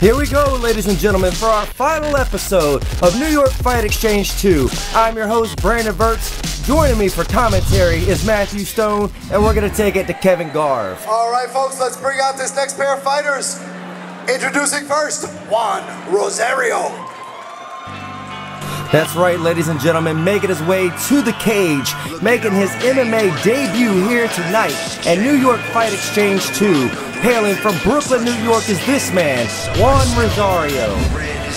Here we go, ladies and gentlemen, for our final episode of New York Fight Exchange 2. I'm your host, Brandon Verts. Joining me for commentary is Matthew Stone, and we're going to take it to Kevin Garv. All right, folks, let's bring out this next pair of fighters. Introducing first, Juan Rosario. That's right, ladies and gentlemen, making his way to the cage, making his MMA debut here tonight at New York Fight Exchange 2. Hailing from Brooklyn, New York is this man, Juan Rosario.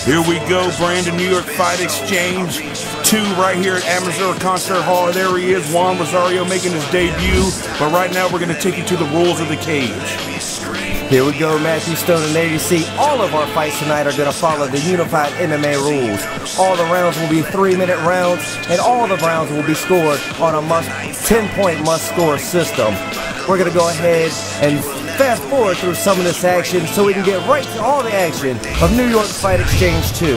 Here we go, Brandon, New York Fight Exchange 2 right here at Amazura Concert Hall. There he is, Juan Rosario making his debut. But right now we're going to take you to the rules of the cage. Here we go, Matthew Stone, and there you see all of our fights tonight are going to follow the unified MMA rules. All the rounds will be 3-minute rounds, and all the rounds will be scored on a 10-point must-score system. We're going to go ahead and fast forward through some of this action so we can get right to all the action of New York Fight Exchange 2.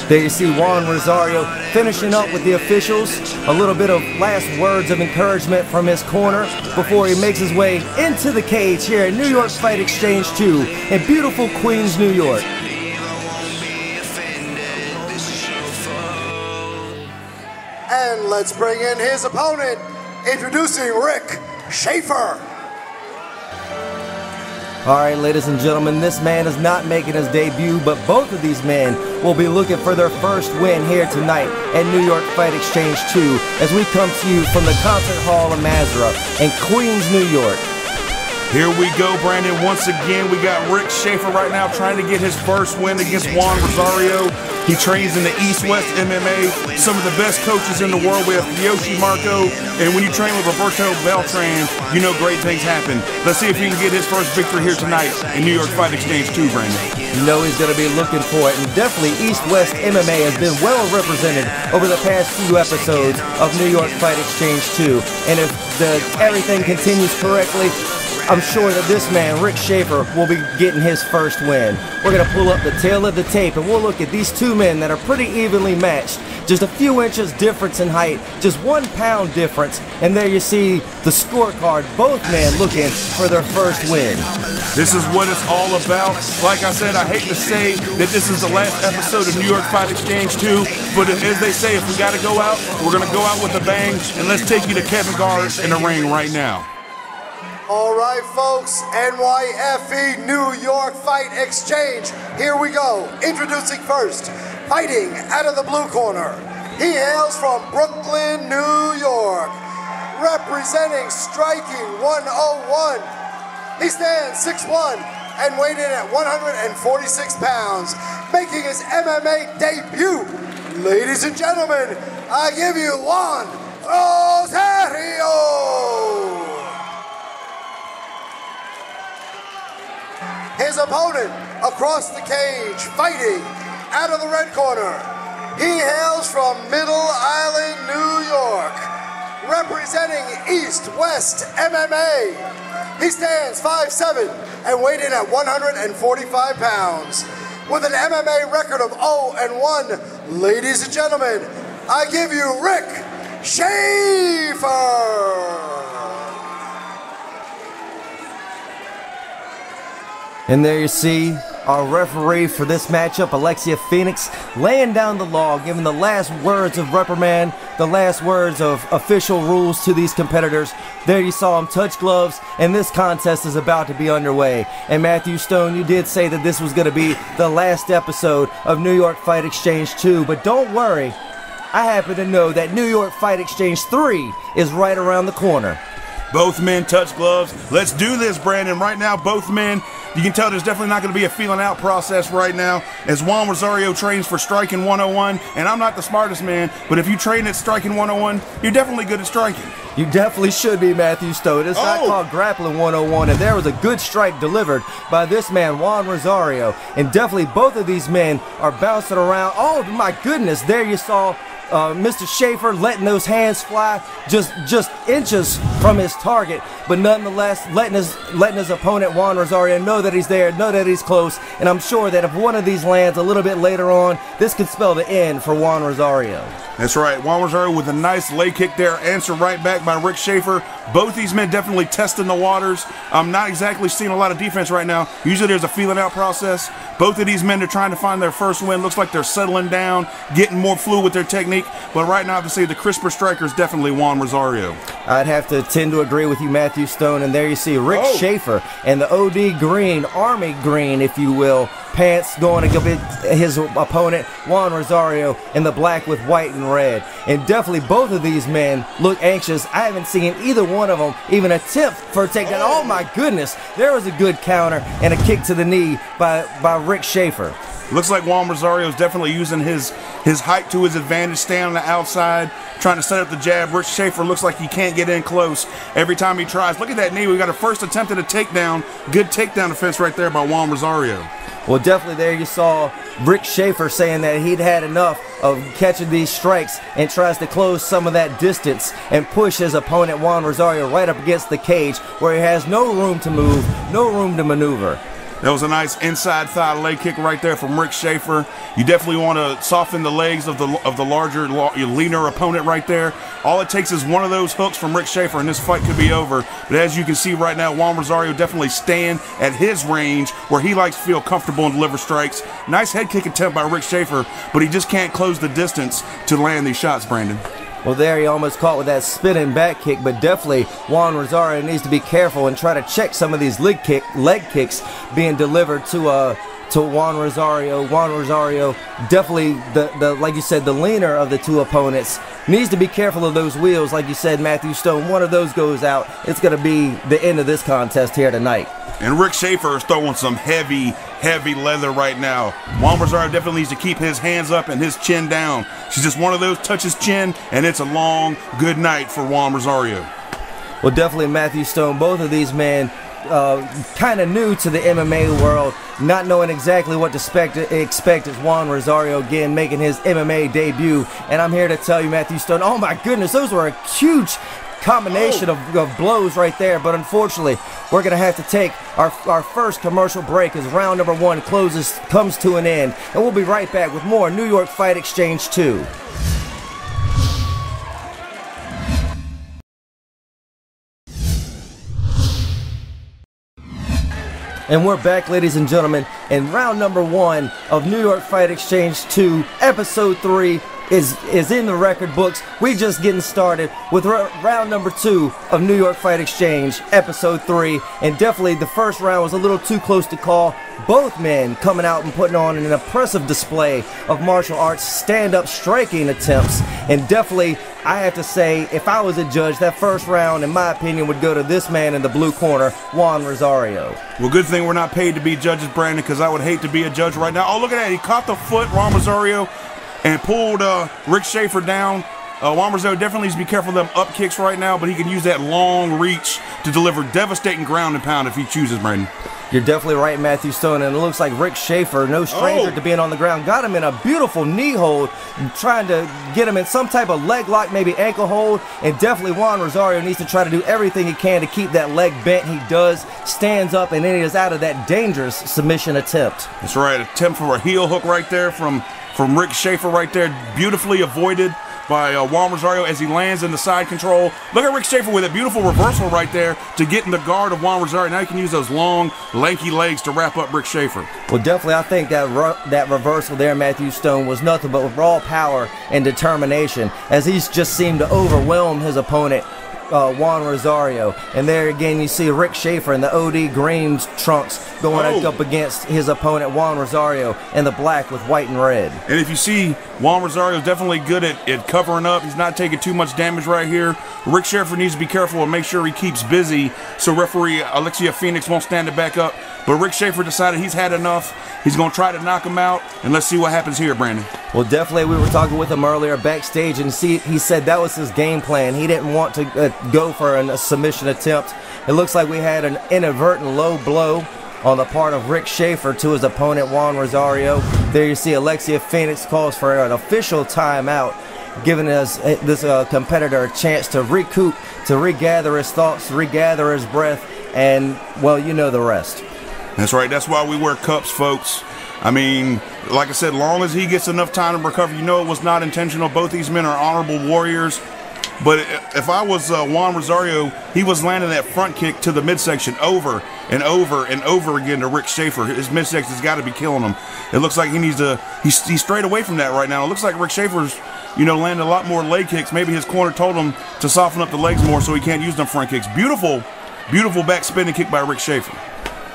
There you see Juan Rosario finishing up with the officials. A little bit of last words of encouragement from his corner before he makes his way into the cage here at New York Fight Exchange 2 in beautiful Queens, New York. And let's bring in his opponent, introducing Schaefer. Alright, ladies and gentlemen, this man is not making his debut, but both of these men will be looking for their first win here tonight at New York Fight Exchange 2 as we come to you from the Concert Hall of Amazura in Queens, New York. Here we go, Brandon. Once again, we got Schaefer right now trying to get his first win against Juan Rosario. He trains in the East-West MMA, some of the best coaches in the world. We have Yoshi Marco, and when you train with Roberto Beltran, you know great things happen. Let's see if he can get his first victory here tonight in New York Fight Exchange 2, Brandon. You know he's going to be looking for it, and definitely East-West MMA has been well represented over the past few episodes of New York Fight Exchange 2. And if everything continues correctly, I'm sure that this man, Schaefer, will be getting his first win. We're going to pull up the tail of the tape, and we'll look at these two men that are pretty evenly matched. Just a few inches difference in height, just 1 pound difference, and there you see the scorecard. Both men looking for their first win. This is what it's all about. Like I said, I hate to say that this is the last episode of New York Fight Exchange 2, but as they say, if we got to go out, we're going to go out with a bang, and let's take you to Kevin Garv in the ring right now. All right, folks, NYFE New York Fight Exchange. Here we go. Introducing first, fighting out of the blue corner. He hails from Brooklyn, New York, representing striking 101. He stands 6'1" and weighed in at 146 pounds, making his MMA debut. Ladies and gentlemen, I give you Juan Rosario. His opponent across the cage, fighting out of the red corner. He hails from Middle Island, New York, representing East-West MMA. He stands 5'7" and weighed in at 145 pounds. With an MMA record of 0-1, ladies and gentlemen, I give you Schaefer. And there you see our referee for this matchup, Alexia Phoenix, laying down the law, giving the last words of reprimand, the last words of official rules to these competitors. There you saw him touch gloves, and this contest is about to be underway. And Matthew Stone, you did say that this was going to be the last episode of New York Fight Exchange 2, but don't worry, I happen to know that New York Fight Exchange 3 is right around the corner. Both men touch gloves. Let's do this, Brandon. Right now, both men, you can tell there's definitely not going to be a feeling out process right now as Juan Rosario trains for striking 101. And I'm not the smartest man, but if you train at striking 101, you're definitely good at striking. You definitely should be, Matthew Stone. It's not called grappling 101, and there was a good strike delivered by this man, Juan Rosario. And definitely both of these men are bouncing around. Oh, my goodness. There you saw Mr. Schaefer letting those hands fly just inches from his target, but nonetheless letting his opponent Juan Rosario know that he's there, know that he's close, and I'm sure that if one of these lands a little bit later on, this could spell the end for Juan Rosario. That's right, Juan Rosario with a nice leg kick there, answered right back by Schaefer. Both these men definitely testing the waters. I'm not exactly seeing a lot of defense right now. Usually there's a feeling out process. Both of these men are trying to find their first win. Looks like they're settling down, getting more fluid with their technique. But right now I have to say the crisper striker is definitely Juan Rosario. I'd have to tend to agree with you, Matthew Stone. And there you see Rick Schaefer and the OD green, Army green, if you will, pants going against his opponent, Juan Rosario, in the black with white and red. And definitely both of these men look anxious. I haven't seen either one of them even attempt for a takedown. Oh my goodness, there was a good counter and a kick to the knee by Rick Schaefer. Looks like Juan Rosario is definitely using his height to his advantage, staying on the outside, trying to set up the jab. Rick Schaefer looks like he can't get in close every time he tries. Look at that knee. We got a first attempt at a takedown. Good takedown defense right there by Juan Rosario. Well, definitely there you saw Rick Schaefer saying that he'd had enough of catching these strikes and tries to close some of that distance and push his opponent Juan Rosario right up against the cage where he has no room to move, no room to maneuver. That was a nice inside thigh leg kick right there from Rick Schaefer. You definitely want to soften the legs of the larger, leaner opponent right there. All it takes is one of those hooks from Rick Schaefer and this fight could be over. But as you can see right now, Juan Rosario definitely staying at his range where he likes to feel comfortable and deliver strikes. Nice head kick attempt by Rick Schaefer, but he just can't close the distance to land these shots, Brandon. Well, there he almost caught with that spinning back kick, but definitely Juan Rosario needs to be careful and try to check some of these leg kicks being delivered to Juan Rosario. Juan Rosario, definitely the like you said, the leaner of the two opponents, needs to be careful of those wheels. Like you said, Matthew Stone, one of those goes out, it's going to be the end of this contest here tonight. And Rick Schaefer is throwing some heavy leather right now. Juan Rosario definitely needs to keep his hands up and his chin down. She's just one of those, touch his chin, and it's a long, good night for Juan Rosario. Well, definitely Matthew Stone, both of these men kind of new to the MMA world, not knowing exactly what to expect as Juan Rosario again making his MMA debut. And I'm here to tell you, Matthew Stone, oh my goodness, those were a huge combination of blows right there. But unfortunately, we're going to have to take our first commercial break as round number one comes to an end. And we'll be right back with more New York Fight Exchange 2. And we're back, ladies and gentlemen, and round number one of New York Fight Exchange 2, Episode 3 is in the record books. We just getting started with round number 2 of New York Fight Exchange, Episode 3, and definitely the first round was a little too close to call. Both men coming out and putting on an impressive display of martial arts stand-up striking attempts, and definitely I have to say, if I was a judge, that first round, in my opinion, would go to this man in the blue corner, Juan Rosario. Well, good thing we're not paid to be judges, Brandon, because I would hate to be a judge right now. Oh, look at that. He caught the foot, Juan Rosario, and pulled Rick Schaefer down. Juan Rosario definitely needs to be careful of them up kicks right now, but he can use that long reach to deliver devastating ground and pound if he chooses, Brandon. You're definitely right, Matthew Stone, and it looks like Rick Schaefer, no stranger to being on the ground, got him in a beautiful knee hold, trying to get him in some type of leg lock, maybe ankle hold, and definitely Juan Rosario needs to try to do everything he can to keep that leg bent. He does, stands up, and then he is out of that dangerous submission attempt. That's right, attempt for a heel hook right there from Rick Schaefer right there, beautifully avoided by Juan Rosario as he lands in the side control. Look at Rick Schaefer with a beautiful reversal right there to get in the guard of Juan Rosario. Now he can use those long, lanky legs to wrap up Rick Schaefer. Well, definitely, I think that reversal there, Matthew Stone, was nothing but raw power and determination, as he just seemed to overwhelm his opponent, Juan Rosario. And there again you see Rick Schaefer in the OD green trunks going up against his opponent Juan Rosario in the black with white and red. And if you see, Juan Rosario is definitely good at covering up. He's not taking too much damage right here. Rick Schaefer needs to be careful and make sure he keeps busy so referee Alexia Phoenix won't stand it back up. But Rick Schaefer decided he's had enough. He's going to try to knock him out, and let's see what happens here, Brandon. Well, definitely, we were talking with him earlier backstage, and he said that was his game plan. He didn't want to go for a submission attempt. It looks like we had an inadvertent low blow on the part of Rick Schaefer to his opponent, Juan Rosario. There you see Alexia Phoenix calls for an official timeout, giving us this competitor a chance to recoup, to regather his thoughts, regather his breath, and, well, you know the rest. That's right. That's why we wear cups, folks. I mean, like I said, long as he gets enough time to recover, you know it was not intentional. Both these men are honorable warriors. But if I was Juan Rosario, he was landing that front kick to the midsection over and over and over again to Rick Schaefer. His midsection's got to be killing him. It looks like he needs to. He's straight away from that right now. It looks like Rick Schaefer's, landing a lot more leg kicks. Maybe his corner told him to soften up the legs more so he can't use them front kicks. Beautiful, beautiful back spinning kick by Rick Schaefer.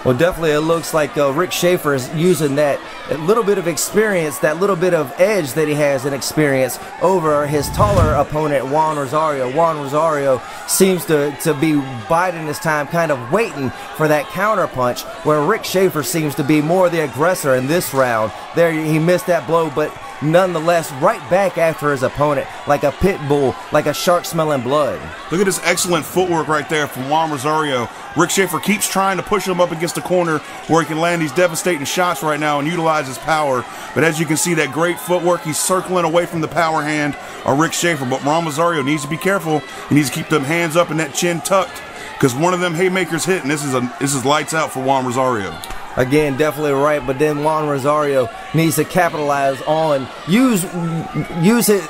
Well, definitely it looks like Rick Schaefer is using that little bit of experience, that little bit of edge that he has in experience over his taller opponent, Juan Rosario. Juan Rosario seems to be biding his time, kind of waiting for that counter punch, where Rick Schaefer seems to be more the aggressor in this round. There, he missed that blow, but nonetheless right back after his opponent like a pit bull, like a shark smelling blood. Look at this excellent footwork right there from Juan Rosario. Rick Schaefer keeps trying to push him up against the corner where he can land these devastating shots right now and utilize his power. But as you can see, that great footwork, he's circling away from the power hand of Rick Schaefer. But Juan Rosario needs to be careful. He needs to keep them hands up and that chin tucked, because one of them haymakers hit, and this is lights out for Juan Rosario. Again, definitely right, but then Juan Rosario needs to capitalize on, use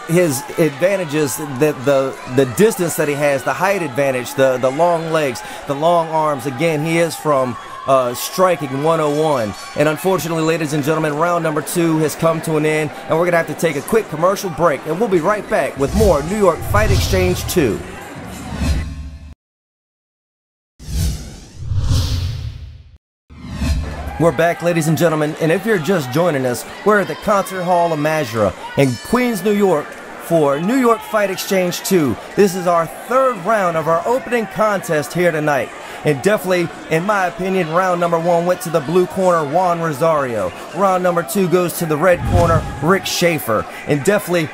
his advantages, the distance that he has, the height advantage, the long legs, the long arms. Again, he is from striking 101. And unfortunately, ladies and gentlemen, round number 2 has come to an end, and we're going to have to take a quick commercial break, and we'll be right back with more New York Fight Exchange 2. We're back, ladies and gentlemen, and if you're just joining us, we're at the Concert Hall of Amazura in Queens, New York for New York Fight Exchange 2. This is our 3rd round of our opening contest here tonight. And definitely, in my opinion, round number 1 went to the blue corner, Juan Rosario. Round number 2 goes to the red corner, Rick Schaefer. And definitely,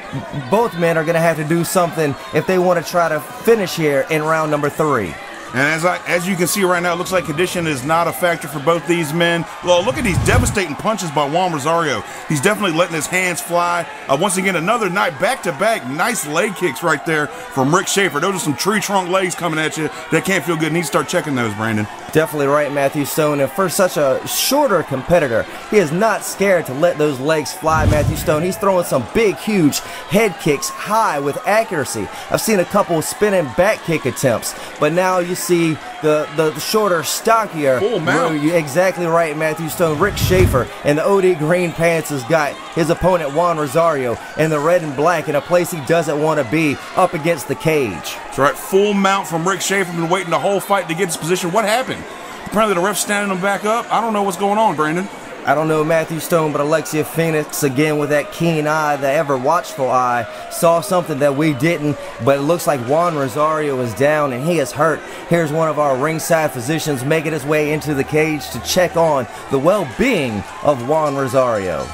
both men are going to have to do something if they want to try to finish here in round number 3. And as you can see right now, it looks like condition is not a factor for both these men. Well, look at these devastating punches by Juan Rosario. He's definitely letting his hands fly. Once again, another night, back-to-back, nice leg kicks right there from Rick Schaefer. Those are some tree trunk legs coming at you. That can't feel good. Need to start checking those, Brandon. Definitely right, Matthew Stone. And for such a shorter competitor, he is not scared to let those legs fly, Matthew Stone. He's throwing some big, huge head kicks high with accuracy. I've seen a couple spinning back kick attempts, but now you see the shorter, stockier. Full mount. Exactly right, Matthew Stone. Rick Schaefer in the OD green pants has got his opponent Juan Rosario in the red and black in a place he doesn't want to be, up against the cage. That's right, full mount from Rick Schaefer. Been waiting the whole fight to get his position. What happened? Apparently the ref's standing him back up. I don't know what's going on, Brandon. I don't know, Matthew Stone, but Alexia Phoenix, again with that keen eye, the ever-watchful eye, saw something that we didn't, but it looks like Juan Rosario is down and he is hurt. Here's one of our ringside physicians making his way into the cage to check on the well-being of Juan Rosario.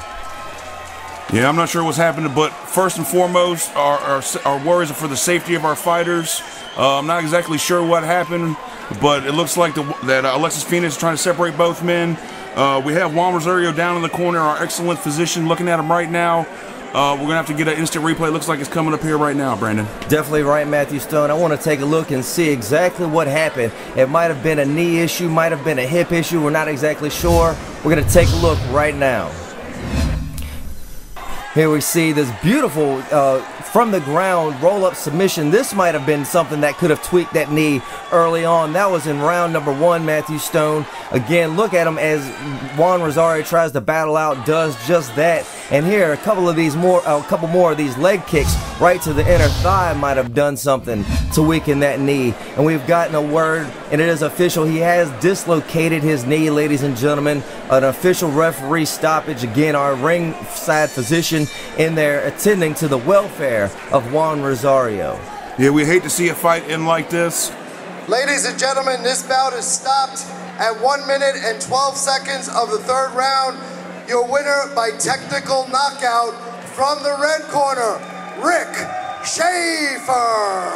Yeah, I'm not sure what's happening, but first and foremost, our worries are for the safety of our fighters. I'm not exactly sure what happened, but it looks like that Alexis Phoenix is trying to separate both men. We have Juan Rosario down in the corner, our excellent physician looking at him right now. We're going to have to get an instant replay. It looks like it's coming up here right now, Brandon. Definitely right, Matthew Stone. I want to take a look and see exactly what happened. It might have been a knee issue, might have been a hip issue. We're not exactly sure. We're going to take a look right now. Here we see this beautiful from the ground roll-up submission. This might have been something that could have tweaked that knee early on. That was in round number 1, Matthew Stone. Again, look at him as Juan Rosario tries to battle out, does just that. And here, a couple more of these leg kicks right to the inner thigh might have done something to weaken that knee. And we've gotten a word, and it is official. He has dislocated his knee, ladies and gentlemen. An official referee stoppage. Again, our ringside physician in there attending to the welfare of Juan Rosario. Yeah, we hate to see a fight end like this. Ladies and gentlemen, this bout is stopped at 1 minute and 12 seconds of the 3rd round. Your winner by technical knockout from the red corner, Rick Schaefer.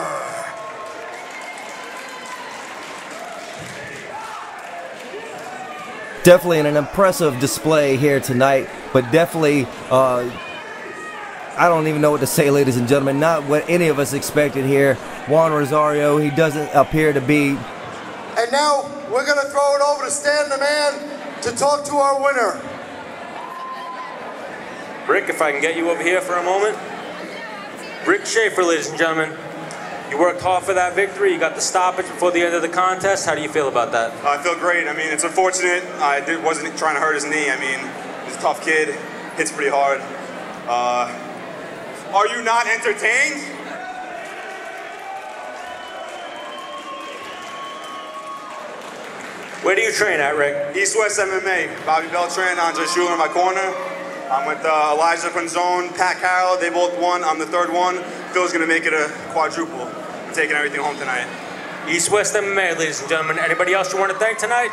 Definitely an impressive display here tonight, but definitely I don't even know what to say, ladies and gentlemen. Not what any of us expected here. Juan Rosario, he doesn't appear to be. And now we're going to throw it over to Stan the Man to talk to our winner. Rick, if I can get you over here for a moment. Rick Schaefer, ladies and gentlemen. You worked hard for that victory. You got the stoppage before the end of the contest. How do you feel about that? I feel great. I mean, it's unfortunate. I wasn't trying to hurt his knee. I mean, he's a tough kid. Hits pretty hard. Are you not entertained? Where do you train at, Rick? East West MMA. Bobby Beltran, Andre Schuler in my corner. I'm with Elijah from Zone, Pat Carroll. They both won. I'm the third one. Phil's gonna make it a quadruple. I'm taking everything home tonight. East West MMA, ladies and gentlemen. Anybody else you want to thank tonight?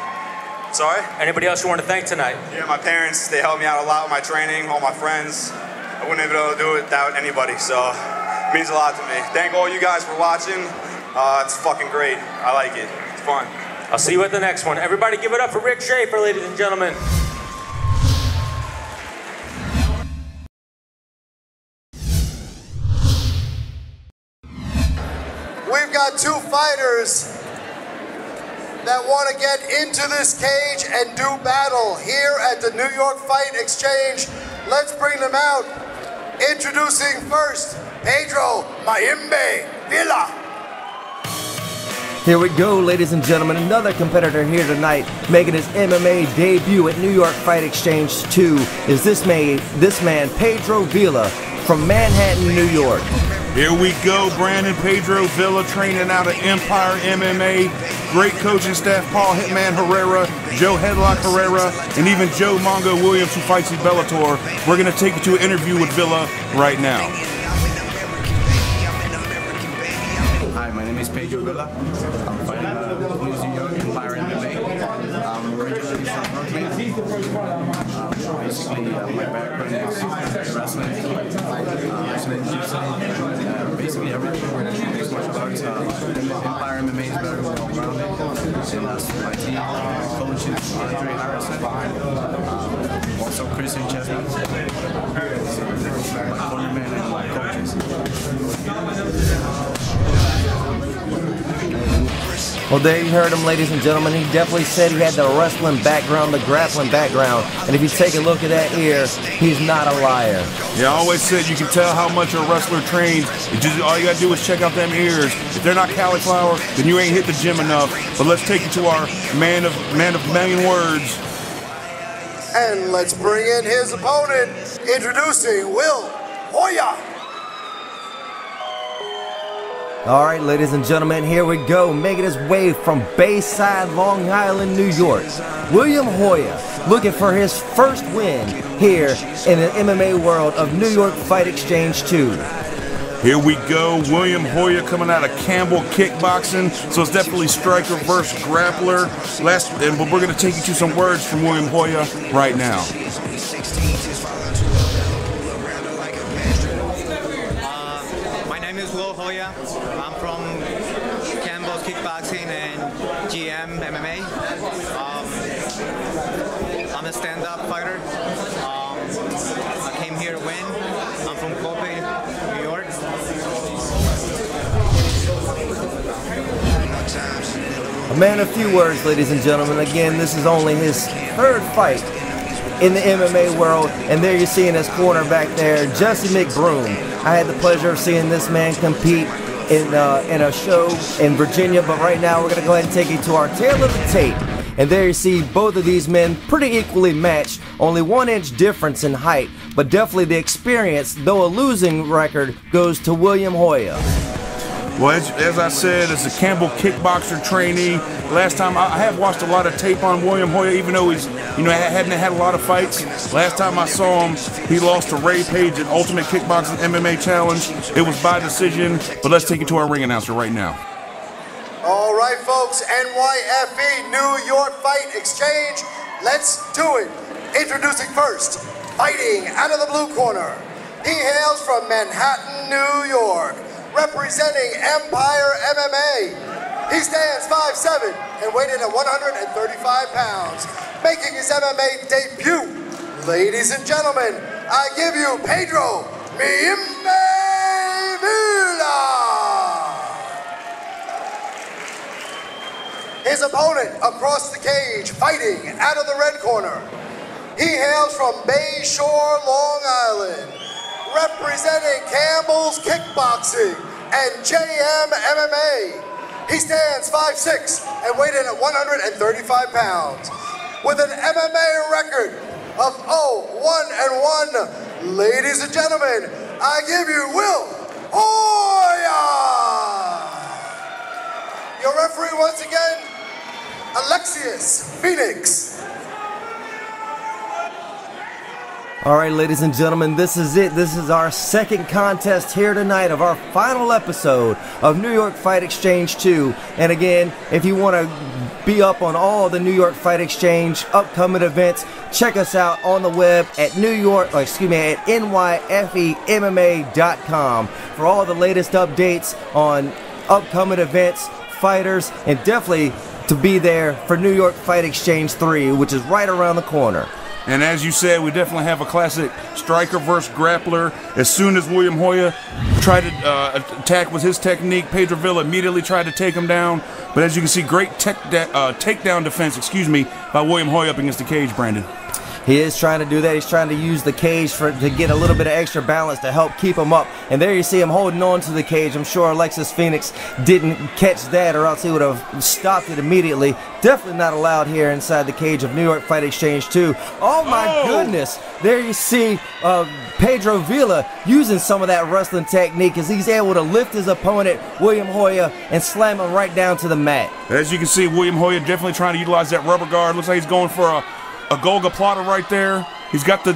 Sorry? Anybody else you want to thank tonight? Yeah, my parents. They helped me out a lot with my training. All my friends. I wouldn't have been able to do it without anybody. So it means a lot to me. Thank all you guys for watching. It's fucking great. I like it. It's fun. I'll see you at the next one. Everybody give it up for Rick Schaefer, ladies and gentlemen. We've got two fighters that want to get into this cage and do battle here at the New York Fight Exchange. Let's bring them out. Introducing first, Pedro Mayimbe Villa. Here we go, ladies and gentlemen. Another competitor here tonight making his MMA debut at New York Fight Exchange 2 is this man, Pedro Villa from Manhattan, New York. Here we go, Brandon. Pedro Villa training out of Empire MMA. Great coaching staff, Paul Hitman Herrera, Joe Headlock Herrera, and even Joe Mongo Williams, who fights in Bellator. We're going to take you to an interview with Villa right now. Hi, my name is Pedro Villa. I'm fighting New York Empire MMA. I'm originally from Brooklyn. Basically, my background is wrestling, basically everything. Mixed martial arts. Empire MMA is very well-rounded. And that's my team. Coach is Andre Harrison. Also Christian Chestnut. My cornerman and my coaches. Well, there you heard him, ladies and gentlemen. He definitely said he had the wrestling background, the grappling background. And if you take a look at that ear, he's not a liar. Yeah, I always said you can tell how much a wrestler trains. All you got to do is check out them ears. If they're not cauliflower, then you ain't hit the gym enough. But let's take you to our man of million words. And let's bring in his opponent, introducing Will Joya. All right, ladies and gentlemen, here we go. Making his way from Bayside, Long Island, New York. William Joya, looking for his first win here in the MMA world of New York Fight Exchange 2. Here we go. William Joya coming out of Campbell Kickboxing. So it's definitely striker versus grappler. But we're going to take you to some words from William Joya right now. My name is Will Joya. I'm from Campbell's Kickboxing and GM MMA. I'm a stand-up fighter. I came here to win. I'm from Lopez, New York. A man of few words, ladies and gentlemen. Again, this is only his third fight in the MMA world, and there you're seeing his corner back there, Jesse McBroom. I had the pleasure of seeing this man compete in a show in Virginia, but right now we're going to go ahead and take you to our tail of the tape. And there you see both of these men pretty equally matched, only 1 inch difference in height, but definitely the experience, though a losing record, goes to William Joya. Well, as I said, as a Campbell kickboxer trainee, last time I have watched a lot of tape on William Joya, even though he's, hadn't had a lot of fights. Last time I saw him, he lost to Ray Page at Ultimate Kickboxing MMA Challenge. It was by decision, but let's take you to our ring announcer right now. All right, folks, NYFE New York Fight Exchange. Let's do it. Introducing first, fighting out of the blue corner. He hails from Manhattan, New York, representing Empire MMA. He stands 5'7" and weighed in at 135 pounds. Making his MMA debut, ladies and gentlemen, I give you Pedro Mayimbe Villa. His opponent across the cage, fighting out of the red corner. He hails from Bayshore, Long Island, representing Campbell's Kickboxing. and JM MMA. He stands 5'6" and weighed in at 135 pounds. With an MMA record of 0-1-1, ladies and gentlemen, I give you Will Joya. Your referee once again, Alexius Phoenix. All right, ladies and gentlemen, this is it. This is our second contest here tonight of our final episode of New York Fight Exchange 2. And again, if you want to be up on all the New York Fight Exchange upcoming events, check us out on the web at NYFEMMA.com for all the latest updates on upcoming events, fighters, and definitely to be there for New York Fight Exchange 3, which is right around the corner. And as you said, we definitely have a classic striker versus grappler. As soon as William Joya tried to attack with his technique, Pedro Villa immediately tried to take him down. But as you can see, great takedown defense, by William Joya up against the cage, Brandon. He is trying to do that. He's trying to use the cage to get a little bit of extra balance to help keep him up. And there you see him holding on to the cage. I'm sure Alexis Phoenix didn't catch that, or else he would have stopped it immediately. Definitely not allowed here inside the cage of New York Fight Exchange 2. Oh my goodness. There you see Pedro Villa using some of that wrestling technique as he's able to lift his opponent, William Joya, and slam him right down to the mat. As you can see, William Joya definitely trying to utilize that rubber guard. Looks like he's going for a Golga Plata right there. He's got the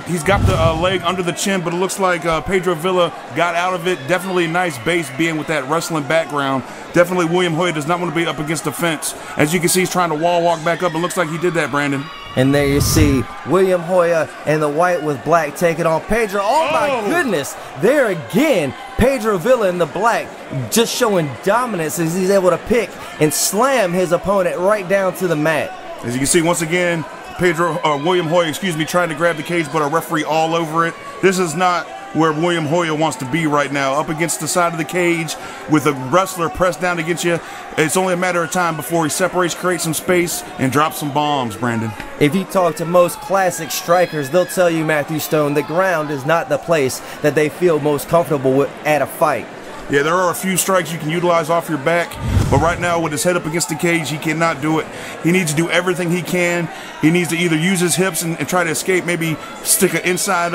leg under the chin, but it looks like Pedro Villa got out of it. Definitely a nice base being with that wrestling background. Definitely William Joya does not want to be up against the fence. As you can see, he's trying to wall walk back up. It looks like he did that, Brandon. And there you see William Joya and the white with black taking on Pedro. Oh my goodness. There again, Pedro Villa in the black just showing dominance as he's able to pick and slam his opponent right down to the mat. As you can see, once again, William Joya, trying to grab the cage, but a referee all over it. This is not where William Joya wants to be right now. Up against the side of the cage with a wrestler pressed down against you. It's only a matter of time before he separates, creates some space, and drops some bombs, Brandon. If you talk to most classic strikers, they'll tell you, Matthew Stone, the ground is not the place that they feel most comfortable with at a fight. Yeah, there are a few strikes you can utilize off your back, but right now with his head up against the cage, he cannot do it. He needs to do everything he can. He needs to either use his hips and try to escape, maybe stick an inside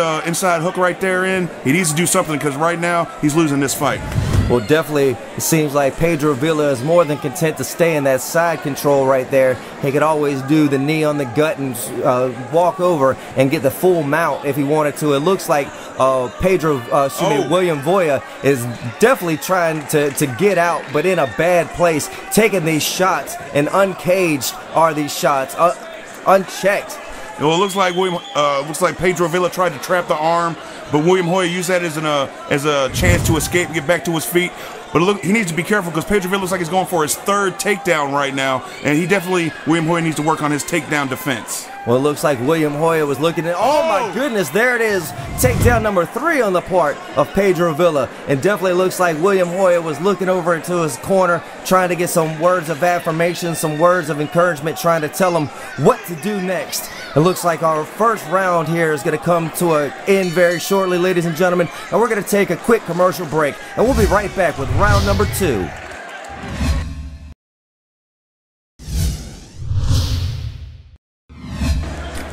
hook right there in. He needs to do something because right now he's losing this fight. Well, definitely, it seems like Pedro Villa is more than content to stay in that side control right there. He could always do the knee on the gut and walk over and get the full mount if he wanted to. It looks like William Joya is definitely trying to get out, but in a bad place, taking these shots, and uncaged are these shots, unchecked. Well, it looks like Pedro Villa tried to trap the arm, but William Joya used that as a chance to escape and get back to his feet. But look, he needs to be careful because Pedro Villa looks like he's going for his third takedown right now, and William Joya needs to work on his takedown defense. Well, it looks like William Joya was looking at, oh my goodness, there it is, takedown number 3 on the part of Pedro Villa. And definitely looks like William Joya was looking over into his corner, trying to get some words of affirmation, some words of encouragement, trying to tell him what to do next. It looks like our first round here is going to come to an end very shortly, ladies and gentlemen, and we're going to take a quick commercial break, and we'll be right back with round number 2.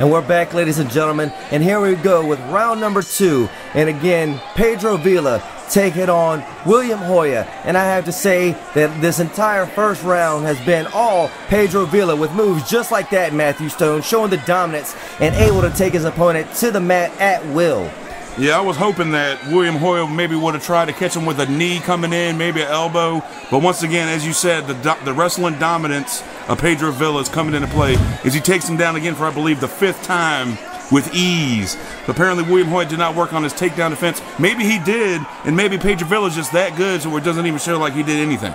And we're back, ladies and gentlemen, and here we go with round number 2. And again, Pedro Villa taking on William Joya. And I have to say that this entire first round has been all Pedro Villa with moves just like that, Matthew Stone, showing the dominance and able to take his opponent to the mat at will. Yeah, I was hoping that William Joya maybe would have tried to catch him with a knee coming in, maybe an elbow. But once again, as you said, the wrestling dominance of Pedro Villa is coming into play as he takes him down again for, I believe, the 5th time with ease. Apparently, William Joya did not work on his takedown defense. Maybe he did, and maybe Pedro Villa is just that good so it doesn't even show like he did anything.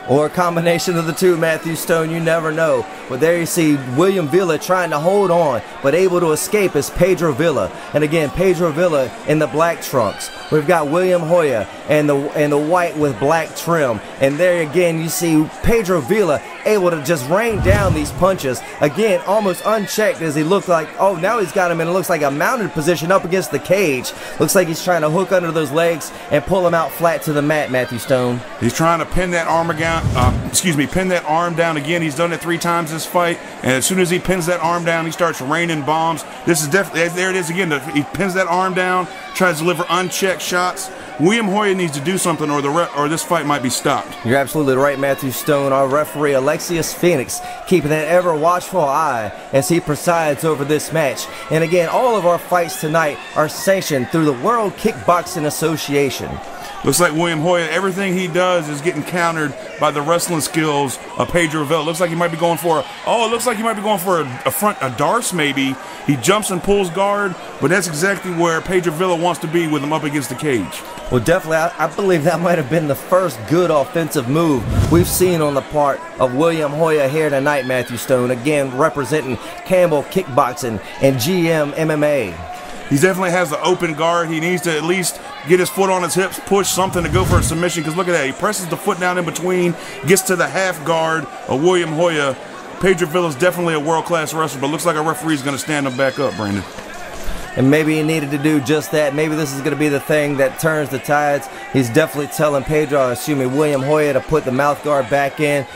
Or a combination of the two, Matthew Stone, you never know. But there you see William Villa trying to hold on, but able to escape is Pedro Villa. And again, Pedro Villa in the black trunks. We've got William Joya and the white with black trim. And there again, you see Pedro Villa able to just rain down these punches. Again, almost unchecked as he looked like, oh, now he's got him in, it looks like a mounted position up against the cage. Looks like he's trying to hook under those legs and pull him out flat to the mat, Matthew Stone. He's trying to pin that arm pin that arm down again. He's done it 3 times this fight, and as soon as he pins that arm down, he starts raining bombs. This is definitely, there it is again. He pins that arm down, tries to deliver unchecked shots. William Joya needs to do something, or this fight might be stopped. You're absolutely right, Matthew Stone. Our referee, Alexius Phoenix, keeping an ever watchful eye as he presides over this match. And again, all of our fights tonight are sanctioned through the World Kickboxing Association. Looks like William Joya, everything he does is getting countered by the wrestling skills of Pedro Villa. Looks like he might be going for a Darce maybe. He jumps and pulls guard, but that's exactly where Pedro Villa wants to be with him up against the cage. Well, definitely, I believe that might have been the first good offensive move we've seen on the part of William Joya here tonight, Matthew Stone. Again, representing Campbell Kickboxing and GM MMA. He definitely has the open guard. He needs to at least get his foot on his hips, push something to go for a submission, because look at that. He presses the foot down in between, gets to the half guard of William Joya. Pedro Villa's definitely a world-class wrestler, but looks like a referee's going to stand him back up, Brandon. And maybe he needed to do just that. Maybe this is going to be the thing that turns the tides. He's definitely telling William Joya to put the mouth guard back in,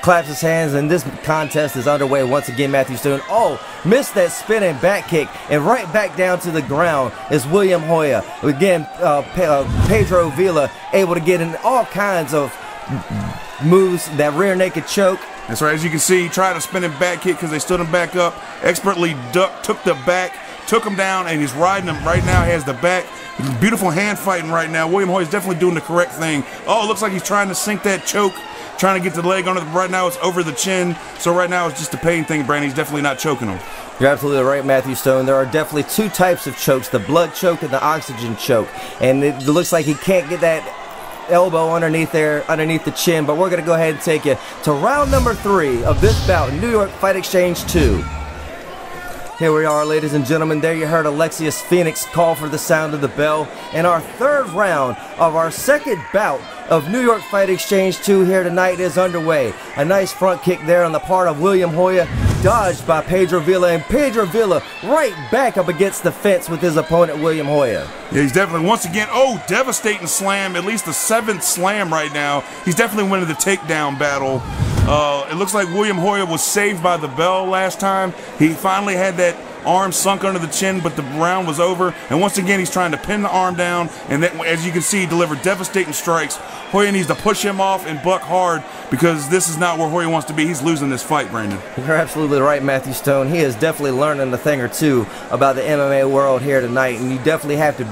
claps his hands, and this contest is underway once again, Matthew Stone. Oh, missed that spinning back kick, and right back down to the ground is William Joya. Again, Pedro Villa able to get in all kinds of moves, that rear naked choke. That's right. As you can see, he tried a spinning back kick because they stood him back up, expertly ducked, took the back, took him down, and he's riding him right now. He has the back. Beautiful hand fighting right now. William Joya is definitely doing the correct thing. Oh, it looks like he's trying to sink that choke, trying to get the leg under the, right now it's over the chin. So right now it's just a pain thing, Brandon. He's definitely not choking him. You're absolutely right, Matthew Stone. There are definitely 2 types of chokes, the blood choke and the oxygen choke. And it looks like he can't get that elbow underneath the chin, but we're going to go ahead and take you to round number 3 of this bout, New York Fight Exchange 2. Here we are, ladies and gentlemen. There you heard Alexius Phoenix call for the sound of the bell. And our 3rd round of our 2nd bout of New York Fight Exchange 2 here tonight is underway. A nice front kick there on the part of William Joya, dodged by Pedro Villa, and Pedro Villa right back up against the fence with his opponent, William Joya. Yeah, he's definitely, once again, devastating slam, at least the 7th slam right now. He's definitely winning the takedown battle. It looks like William Joya was saved by the bell last time. He finally had that arm sunk under the chin, but the round was over. And once again, he's trying to pin the arm down, and then, as you can see, deliver devastating strikes. Joya needs to push him off and buck hard, because this is not where Joya wants to be. He's losing this fight, Brandon. You're absolutely right, Matthew Stone. He is definitely learning a thing or two about the MMA world here tonight, and you definitely have to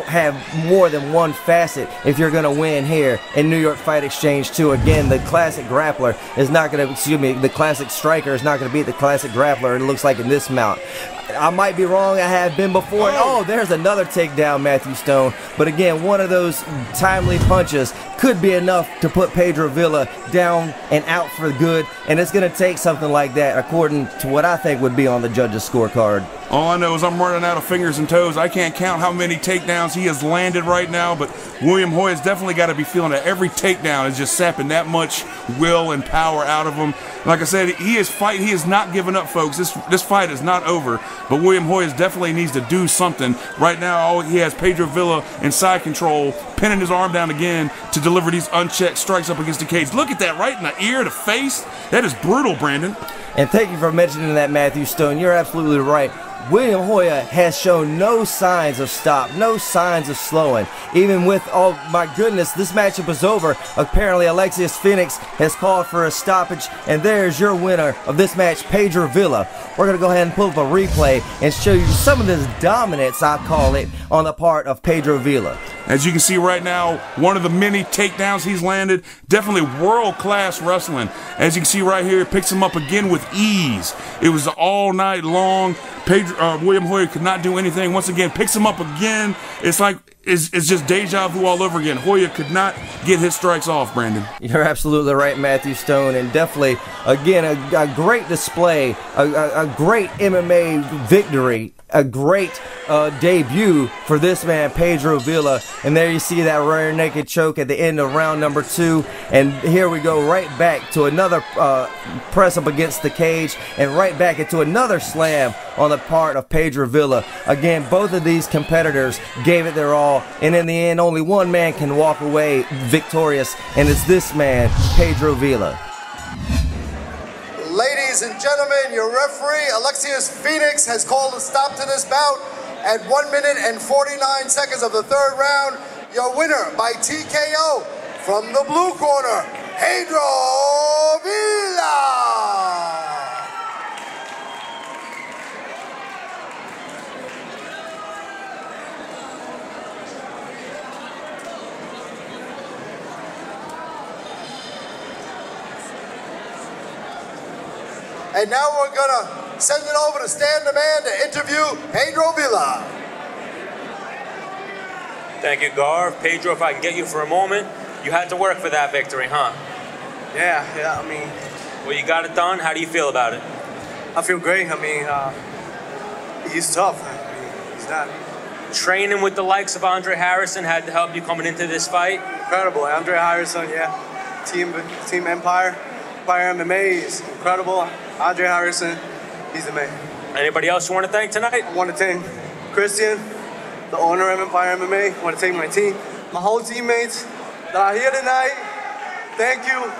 have more than one facet if you're going to win here in New York Fight Exchange 2. Again, the classic grappler is not going to, the classic striker is not going to beat the classic grappler, it looks like, in this mount. I might be wrong, I have been before. Oh, there's another takedown, Matthew Stone. But again, one of those timely punches could be enough to put Pedro Villa down and out for good, and it's going to take something like that, according to what I think would be on the judges' scorecard. All I know is I'm running out of fingers and toes. I can't count how many takedowns he has landed right now, but William Joya's definitely got to be feeling that every takedown is just sapping that much will and power out of him. Like I said, he is not giving up, folks. This fight is not over, but William Joya definitely needs to do something. Right now, all he has Pedro Villa in side control, pinning his arm down again to deliver these unchecked strikes up against the cage. Look at that, right in the ear, the face. That is brutal, Brandon. And thank you for mentioning that, Matthew Stone. You're absolutely right. William Joya has shown no signs of stop, no signs of slowing. Even with, oh my goodness, this matchup is over. Apparently Alexius Phoenix has called for a stoppage, and there's your winner of this match, Pedro Villa. We're going to go ahead and pull up a replay and show you some of this dominance, I call it, on the part of Pedro Villa. As you can see right now, one of the many takedowns he's landed, definitely world-class wrestling. As you can see right here, picks him up again with ease. It was all night long. William Joya could not do anything. Once again, picks him up again. It's like, it's just deja vu all over again. Joya could not get his strikes off, Brandon. You're absolutely right, Matthew Stone, and definitely, again, a great display, a great MMA victory, a great debut for this man, Pedro Villa. And there you see that rear naked choke at the end of round number 2. And here we go right back to another press up against the cage, and right back into another slam on the part of Pedro Villa. Again, both of these competitors gave it their all, and in the end, only one man can walk away victorious, and it's this man, Pedro Villa. Ladies and gentlemen, your referee, Alexius Phoenix, has called a stop to this bout at 1 minute and 49 seconds of the 3rd round. Your winner by TKO from the blue corner, Pedro Villa. And now we're gonna send it over to Stan the Man to interview Pedro Villa. Thank you, Garv. Pedro, if I can get you for a moment, you had to work for that victory, huh? Yeah, I mean, Well, you got it done. How do you feel about it? I feel great. I mean, he's tough. I mean, he's not. Training with the likes of Andre Harrison had to help you coming into this fight? Incredible. Andre Harrison, yeah. Team Empire MMA is incredible. Andre Harrison, he's the man. Anybody else you want to thank tonight? I want to thank Christian, the owner of Empire MMA. I want to thank my team, my whole teammates that are here tonight. Thank you.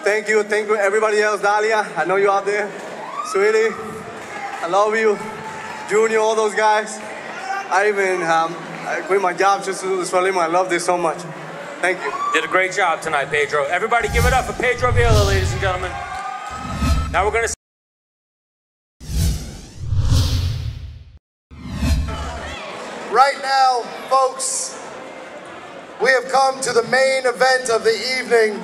Thank you everybody else. Dalia, I know you out there. Sweetie, I love you. Junior, all those guys. I quit my job just to do this for a living. I love this so much. Thank you. Did a great job tonight, Pedro. Everybody give it up for Pedro Villa, ladies and gentlemen. Now we're going to... Right now, folks, we have come to the main event of the evening.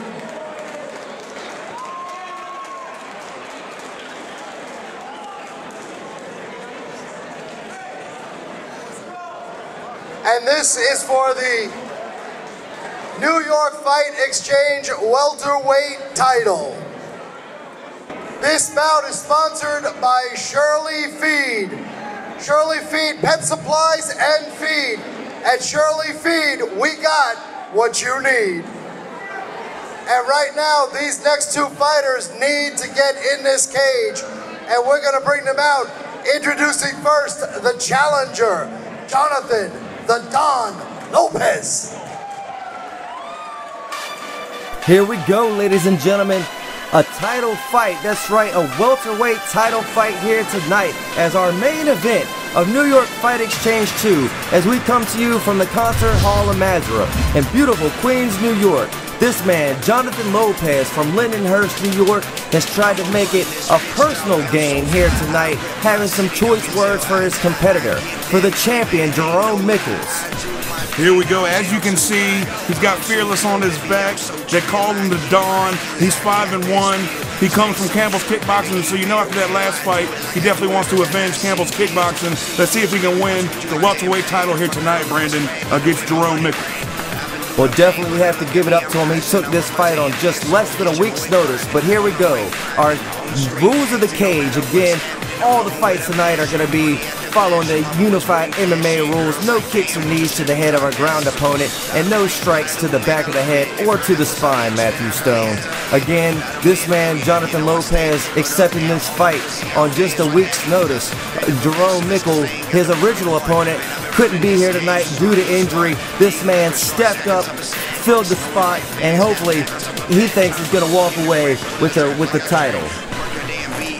And this is for the New York Fight Exchange Welterweight title. This bout is sponsored by Shirley Feed. Shirley Feed Pet Supplies and Feed. At Shirley Feed, we got what you need. And right now, these next 2 fighters need to get in this cage, and we're gonna bring them out. Introducing first, the challenger, Jonathan the Don Lopez. Here we go, ladies and gentlemen. A title fight, that's right, a welterweight title fight here tonight as our main event of New York Fight Exchange 2 as we come to you from the Concert Hall of Amazura in beautiful Queens, New York. This man, Jonathan Lopez from Lindenhurst, New York, has tried to make it a personal game here tonight, having some choice words for his competitor, for the champion, Jerome Mickle. Here we go. As you can see, he's got Fearless on his back. They call him the Don. He's 5-1. He comes from Campbell's Kickboxing, so you know after that last fight, he definitely wants to avenge Campbell's Kickboxing. Let's see if he can win the welterweight title here tonight, Brandon, against Jerome Mickle. Well, definitely have to give it up to him. He took this fight on just less than a week's notice. But here we go. Our rules of the cage. Again, all the fights tonight are going to be following the unified MMA rules. No kicks or knees to the head of our ground opponent, and no strikes to the back of the head or to the spine, Matthew Stone. Again, this man, Jonathan Lopez, accepting this fight on just a week's notice. Jerome Mickle, his original opponent, couldn't be here tonight due to injury. This man stepped up, filled the spot, and hopefully he thinks he's going to walk away with the title.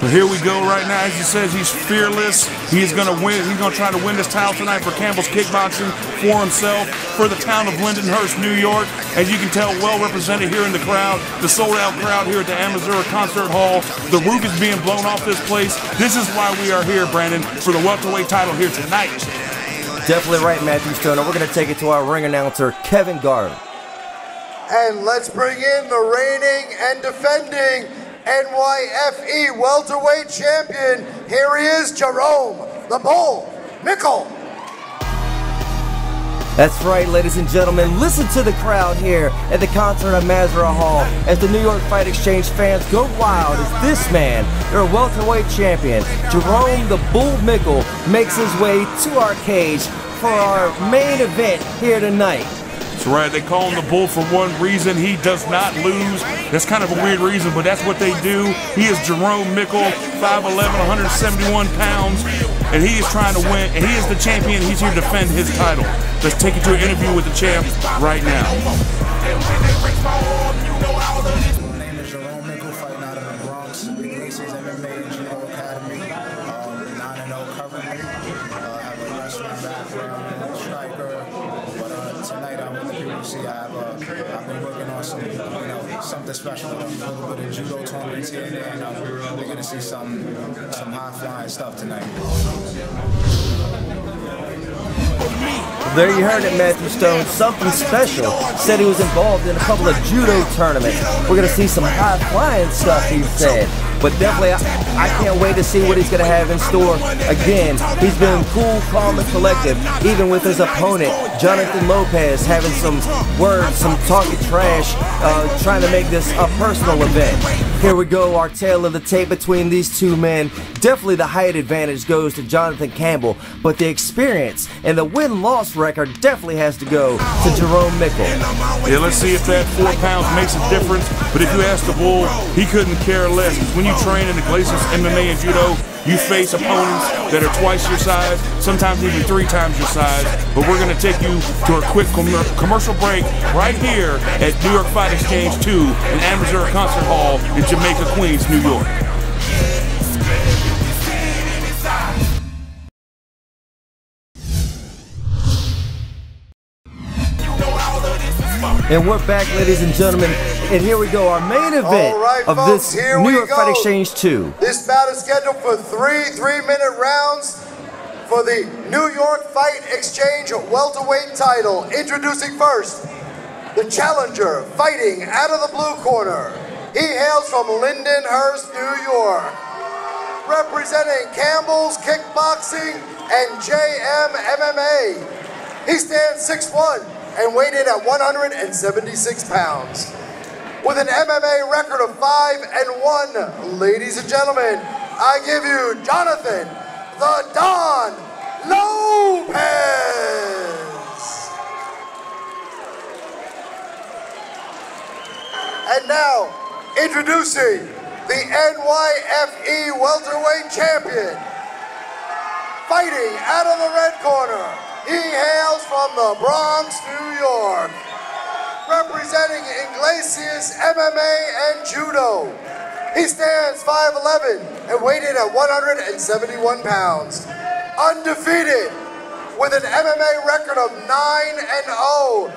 But here we go right now. As he says, he's fearless. He's going to win. He's going to try to win this title tonight for Campbell's Kickboxing, for himself, for the town of Lindenhurst, New York. As you can tell, well represented here in the crowd. The sold-out crowd here at the Amazura Concert Hall. The roof is being blown off this place. This is why we are here, Brandon, for the welterweight title here tonight. Definitely right, Matthew Stone. We're going to take it to our ring announcer, Kevin Garland. And let's bring in the reigning and defending NYFE welterweight champion. Here he is, Jerome, the Bull, Mickle. That's right, ladies and gentlemen. Listen to the crowd here at the concert at Amazura Hall as the New York Fight Exchange fans go wild as this man, their welterweight champion, Jerome the Bull Mickle, makes his way to our cage for our main event here tonight. That's right, they call him the Bull for one reason. He does not lose. That's kind of a weird reason, but that's what they do. He is Jerome Mickle, 5'11", 171 pounds, and he is trying to win, and he is the champion. He's here to defend his title. Let's take you to an interview with the champ right now. My name is Jerome Mickle, fighting out of the Bronx, Ides MMA and Judo Academy, 9-0 currently. I have a wrestling background, striker, but tonight I want the people to see I've been working on something special, a little bit of judo tournaments here and there, and we're going to see some high-flying stuff tonight. There you heard it, Matthew Stone. Something special. Said he was involved in a couple of judo tournaments. We're going to see some high-flying stuff, he said. But definitely, I can't wait to see what he's going to have in store. Again, he's been cool, calm, and collective, even with his opponent, Jonathan Lopez, having some words, some talking trash, trying to make this a personal event. Here we go, our tale of the tape between these two men. Definitely the height advantage goes to Jonathan Campbell, but the experience and the win-loss record definitely has to go to Jerome Mickle. Yeah, let's see if that 4 pounds makes a difference. But if you ask the Bull, he couldn't care less. When you train in the Glaciers MMA and Judo, you face opponents that are twice your size, sometimes even 3 times your size. But we're going to take you to a quick commercial break right here at New York Fight Exchange 2 in Amazura Concert Hall in Jamaica, Queens, New York. And we're back, ladies and gentlemen, and here we go, our main event of folks, this New York Fight Exchange 2. This bout is scheduled for 3 3-minute rounds for the New York Fight Exchange welterweight title. Introducing first, the challenger fighting out of the blue corner. He hails from Lindenhurst, New York. Representing Campbell's Kickboxing and JM MMA. He stands 6'1" and weighed in at 176 pounds. With an MMA record of 5-1, ladies and gentlemen, I give you Jonathan the Don Lopez. And now, introducing the NYFE welterweight champion, fighting out of the red corner. He hails from the Bronx, New York, representing Iglesias MMA and Judo. He stands 5'11" and weighed in at 171 pounds. Undefeated, with an MMA record of 9-0.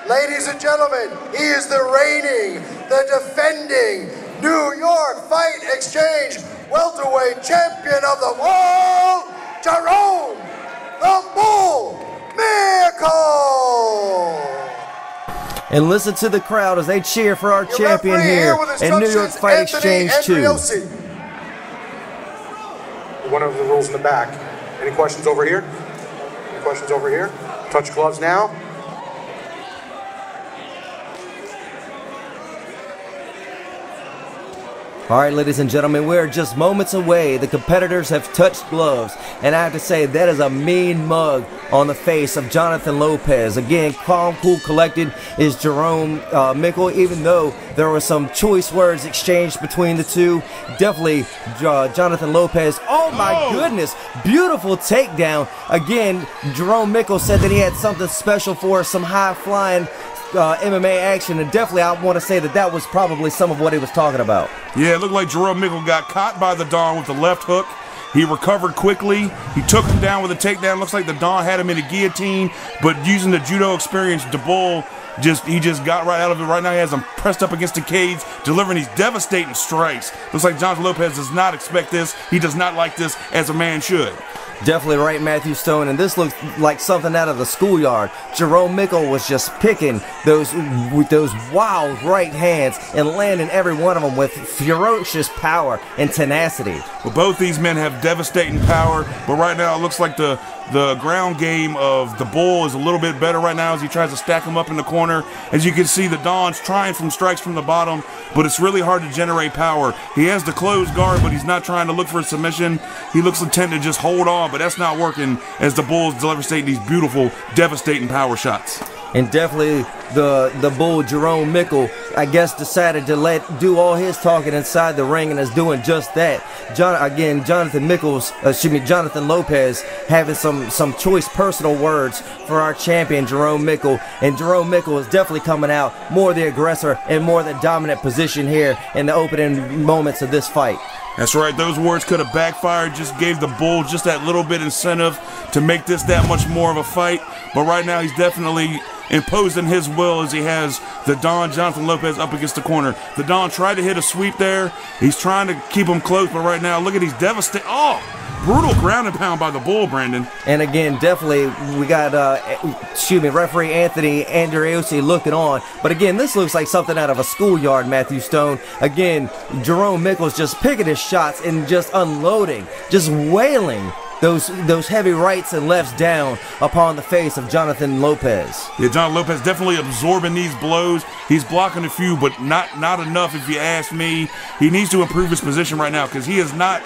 Ladies and gentlemen, he is the reigning, the defending New York Fight Exchange welterweight champion of the world, Jerome the Bull Mickle. And listen to the crowd as they cheer for our champion here at New York Fight Exchange 2. One of the rules in the back. Any questions over here? Any questions over here? Touch gloves now. All right, ladies and gentlemen, we're just moments away. The competitors have touched gloves, and I have to say that is a mean mug on the face of Jonathan Lopez. Again, calm, cool, collected is Jerome Mickle, even though there were some choice words exchanged between the two. Definitely Jonathan Lopez. Oh my goodness, beautiful takedown. Again, Jerome Mickle said that he had something special for us, some high-flying MMA action, and definitely I want to say that that was probably some of what he was talking about. Yeah, it looked like Jerome Mickle got caught by the Don with the left hook. He recovered quickly. He took him down with a takedown. Looks like the Don had him in a guillotine, but using the judo experience, the Bull he just got right out of it. Right now he has him pressed up against the cage, delivering these devastating strikes. Looks like Jonathan Lopez does not expect this. He does not like this, as a man should. Definitely right, Matthew Stone, and this looks like something out of the schoolyard. Jerome Mickle was just picking those wild right hands and landing every one of them with ferocious power and tenacity. Well, both these men have devastating power, but right now it looks like the ground game of the Bull is a little bit better right now as he tries to stack him up in the corner. As you can see, the Don's trying from strikes from the bottom, but it's really hard to generate power. He has the closed guard, but he's not trying to look for a submission. He looks intent to just hold on, but that's not working as the Bull's devastating these beautiful, devastating power shots. And definitely the Bull, Jerome Mickle, I guess decided to do all his talking inside the ring and is doing just that. Jonathan Lopez having some choice personal words for our champion, Jerome Mickle. And Jerome Mickle is definitely coming out more the aggressor and more the dominant position here in the opening moments of this fight. That's right, those words could have backfired, just gave the Bull just that little bit incentive to make this that much more of a fight. But right now he's definitely imposing his will as he has the Don, Jonathan Lopez, up against the corner. The Don tried to hit a sweep there. He's trying to keep him close, but right now, look at these devastating, brutal ground and pound by the Bull, Brandon. And again, definitely, we got, referee Anthony Andreossi looking on. But again, this looks like something out of a schoolyard, Matthew Stone. Again, Jerome Mickle's just picking his shots and just unloading, just wailing those heavy rights and lefts down upon the face of Jonathan Lopez. Yeah, John Lopez definitely absorbing these blows. He's blocking a few, but not enough if you ask me. He needs to improve his position right now because he's not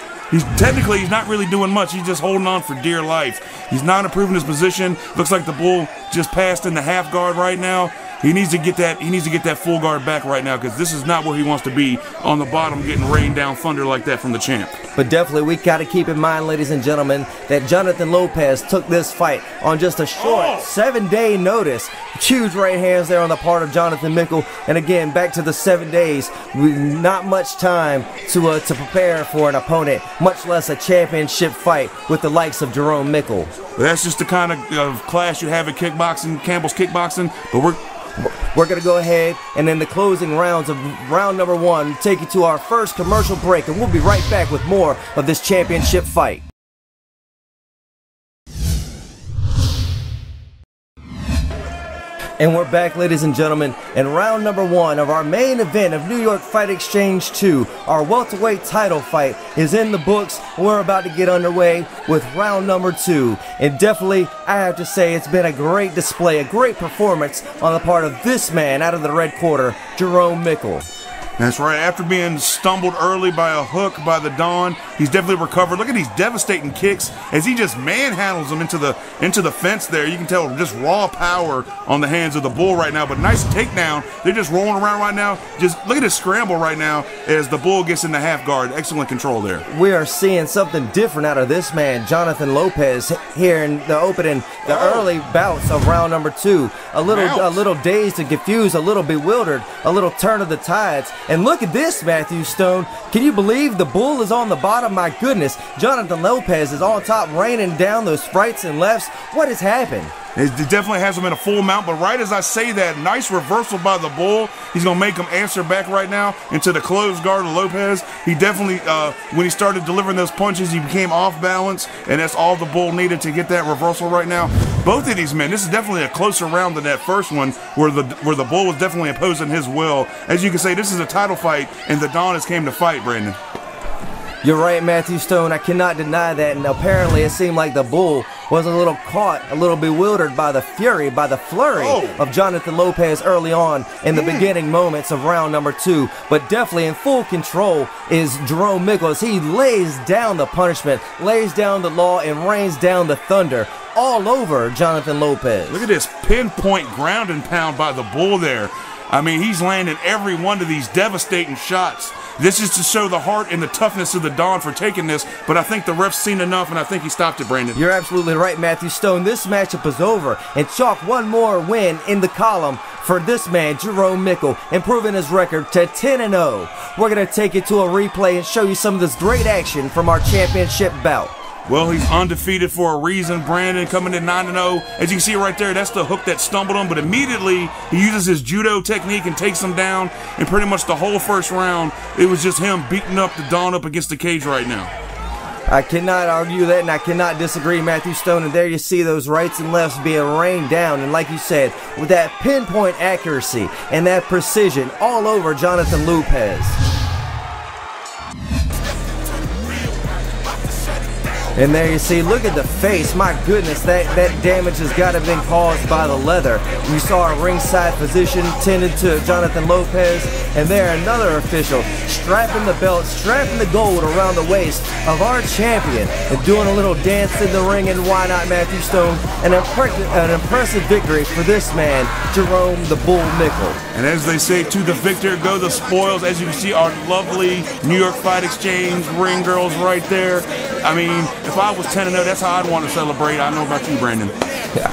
really doing much. He's just holding on for dear life. He's not improving his position. Looks like the Bull just passed in the half guard right now. He needs to get that full guard back right now because this is not where he wants to be on the bottom getting rained down thunder like that from the champ. But definitely we got to keep in mind, ladies and gentlemen, that Jonathan Lopez took this fight on just a short 7-day notice. Huge right hands there on the part of Jonathan Mickle. And again, back to the 7 days, not much time to prepare for an opponent, much less a championship fight with the likes of Jerome Mickle. That's just the kind of class you have in kickboxing, Campbell's Kickboxing, but we're going to go ahead and in the closing rounds of round number 1, take you to our first commercial break, and we'll be right back with more of this championship fight. And we're back, ladies and gentlemen, in round number 1 of our main event of New York Fight Exchange 2. Our welterweight title fight is in the books. We're about to get underway with round number 2. And definitely, I have to say, it's been a great display, a great performance on the part of this man out of the red quarter, Jerome Mickle. That's right. After being stumbled early by a hook by the Don, he's definitely recovered. Look at these devastating kicks as he just manhandles them into the fence there. You can tell just raw power on the hands of the Bull right now, but nice takedown. They're just rolling around right now. Just look at this scramble right now as the Bull gets in the half guard. Excellent control there. We are seeing something different out of this man, Jonathan Lopez, here in the opening, the early bouts of round number 2. A little dazed and confused, a little bewildered, a little turn of the tides. And look at this, Matthew Stone. Can you believe the Bull is on the bottom? My goodness. Jonathan Lopez is on top, raining down those rights and lefts. What has happened? It definitely has him in a full mount, but right as I say that, nice reversal by the Bull. He's going to make him answer back right now into the closed guard of Lopez. He definitely, when he started delivering those punches, he became off balance, and that's all the Bull needed to get that reversal right now. Both of these men, this is definitely a closer round than that first one where the Bull was definitely imposing his will. As you can say, this is a title fight, and the Don has came to fight, Brandon. You're right, Matthew Stone. I cannot deny that. And apparently it seemed like the Bull was a little caught, a little bewildered by the fury, by the flurry of Jonathan Lopez early on in the beginning moments of round number 2. But definitely in full control is Jerome Mickle as he lays down the punishment, lays down the law, and rains down the thunder all over Jonathan Lopez. Look at this pinpoint ground and pound by the Bull there. I mean, he's landing every one of these devastating shots. This is to show the heart and the toughness of the Don for taking this, but I think the ref's seen enough, and I think he stopped it, Brandon. You're absolutely right, Matthew Stone. This matchup is over, and chalk one more win in the column for this man, Jerome Mickle, improving his record to 10-0. We're going to take you to a replay and show you some of this great action from our championship bout. Well, he's undefeated for a reason, Brandon, coming in 9-0. As you can see right there, that's the hook that stumbled him, but immediately he uses his judo technique and takes him down, and pretty much the whole first round, it was just him beating up the Don up against the cage right now. I cannot argue that, and I cannot disagree, Matthew Stone. And there you see those rights and lefts being rained down. And like you said, with that pinpoint accuracy and that precision all over Jonathan Lopez. And there you see, look at the face. My goodness, that damage has got to have been caused by the leather. You saw a ringside physician tended to Jonathan Lopez, and there another official strapping the belt, strapping the gold around the waist of our champion, and doing a little dance in the ring. And why not, Matthew Stone? An impressive victory for this man, Jerome the Bull Mickle. And as they say, to the victor go the spoils. As you can see, our lovely New York Fight Exchange ring girls right there. I mean, if I was 10-0, that's how I'd want to celebrate. I know about you, Brandon.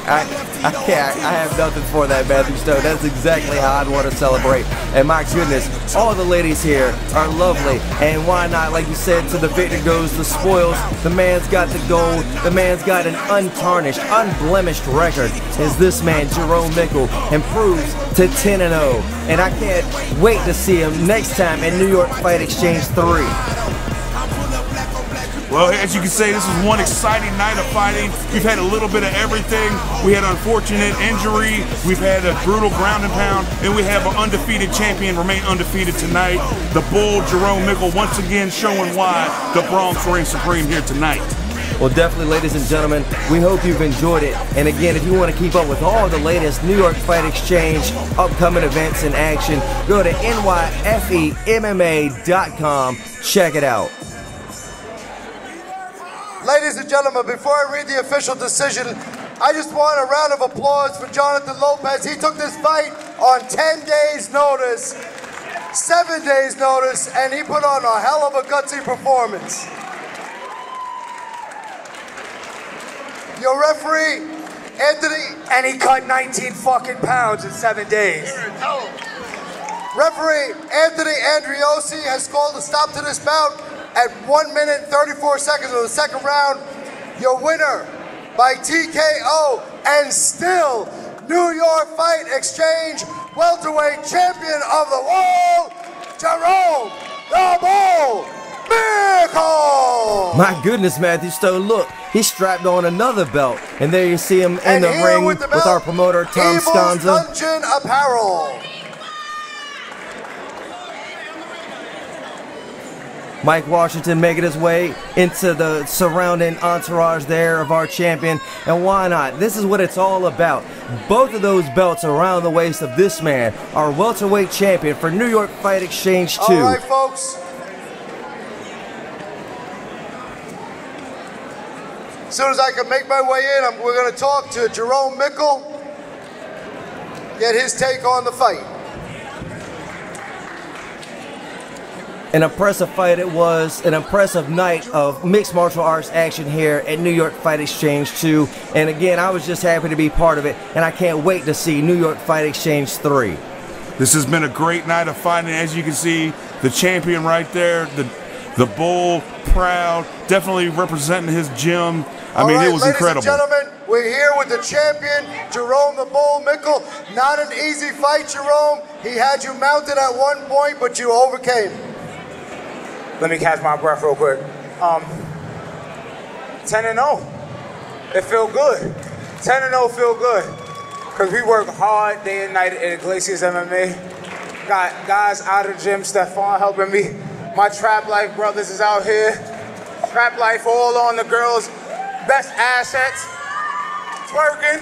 I have nothing for that, Matthew Stone. That's exactly how I'd want to celebrate. And my goodness, all the ladies here are lovely. And why not, like you said, to the victor goes the spoils. The man's got the gold. The man's got an untarnished, unblemished record as this man, Jerome Mickle, improves to 10-0. And I can't wait to see him next time at New York Fight Exchange 3. Well, as you can say, this was one exciting night of fighting. We've had a little bit of everything. We had unfortunate injury. We've had a brutal ground and pound. And we have an undefeated champion remain undefeated tonight. The Bull, Jerome Mickle, once again showing why the Bronx reigns supreme here tonight. Well, definitely, ladies and gentlemen, we hope you've enjoyed it. And again, if you want to keep up with all the latest New York Fight Exchange upcoming events in action, go to NYFEMMA.com. Check it out. Ladies and gentlemen, before I read the official decision, I just want a round of applause for Jonathan Lopez. He took this fight on 10 days' notice, 7 days' notice, and he put on a hell of a gutsy performance. Your referee, Anthony... And he cut 19 fucking pounds in 7 days. Referee Anthony Andriosi has called a stop to this bout at 1 minute 34 seconds of the second round. Your winner by TKO and still New York Fight Exchange welterweight champion of the world, Jerome the Bull Mickle. My goodness, Matthew Stone, look, he strapped on another belt. And there you see him in the ring with our promoter, Tom Sconza. Dungeon Apparel. Mike Washington making his way into the surrounding entourage there of our champion. And why not? This is what it's all about. Both of those belts around the waist of this man, our welterweight champion for New York Fight Exchange 2. All right, folks. As soon as I can make my way in, we're going to talk to Jerome Mickle, get his take on the fight. An impressive fight it was, an impressive night of mixed martial arts action here at New York Fight Exchange 2. And again, I was just happy to be part of it, and I can't wait to see New York Fight Exchange 3. This has been a great night of fighting. As you can see, the champion right there, the Bull, proud, definitely representing his gym. I mean, it was incredible. Ladies and gentlemen, we're here with the champion, Jerome the Bull Mickle. Not an easy fight, Jerome. He had you mounted at one point, but you overcame. Let me catch my breath real quick. 10-0. It feel good. 10-0 feel good. Because we work hard day and night at Iglesias MMA. Got guys out of the gym, Stefan helping me. My Trap Life brothers is out here. Trap Life all on the girls' best assets. Twerking.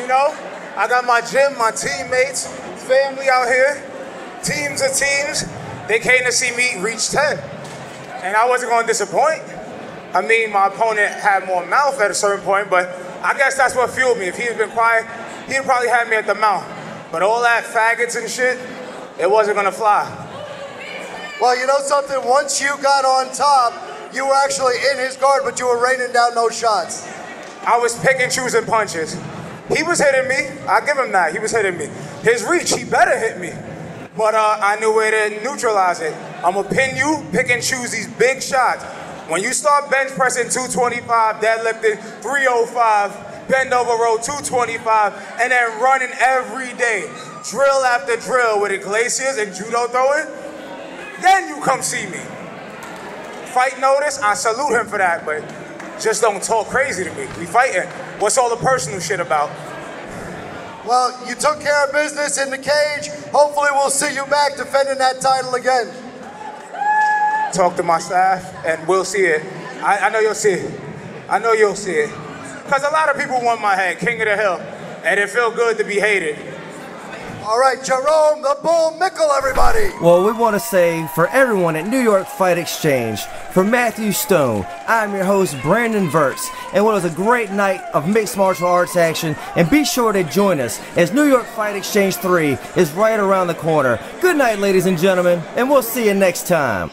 You know? I got my gym, my teammates, family out here. Teams of teams. They came to see me reach 10. And I wasn't going to disappoint. I mean, my opponent had more mouth at a certain point, but I guess that's what fueled me. If he had been quiet, he'd probably had me at the mouth. But all that faggots and shit, it wasn't going to fly. Well, you know something? Once you got on top, you were actually in his guard, but you were raining down those shots. I was picking, choosing punches. He was hitting me. I give him that. He was hitting me. His reach, he better hit me. But I knew where to neutralize it. I'm going to pin you, pick and choose these big shots. When you start bench pressing 225, deadlifting 305, bend over row 225, and then running every day, drill after drill with Iglesias and judo throwing, then you come see me. fight notice, I salute him for that, but just don't talk crazy to me. We fighting. What's all the personal shit about? Well, you took care of business in the cage. Hopefully we'll see you back defending that title again. Talk to my staff, and we'll see it. I know you'll see it. I know you'll see it. Because a lot of people want my head, king of the hill, and it feel good to be hated. All right, Jerome, the Bull Mickle, everybody. Well, we want to say for everyone at New York Fight Exchange, for Matthew Stone, I'm your host, Brandon Verts, and what was a great night of mixed martial arts action, and be sure to join us as New York Fight Exchange 3 is right around the corner. Good night, ladies and gentlemen, and we'll see you next time.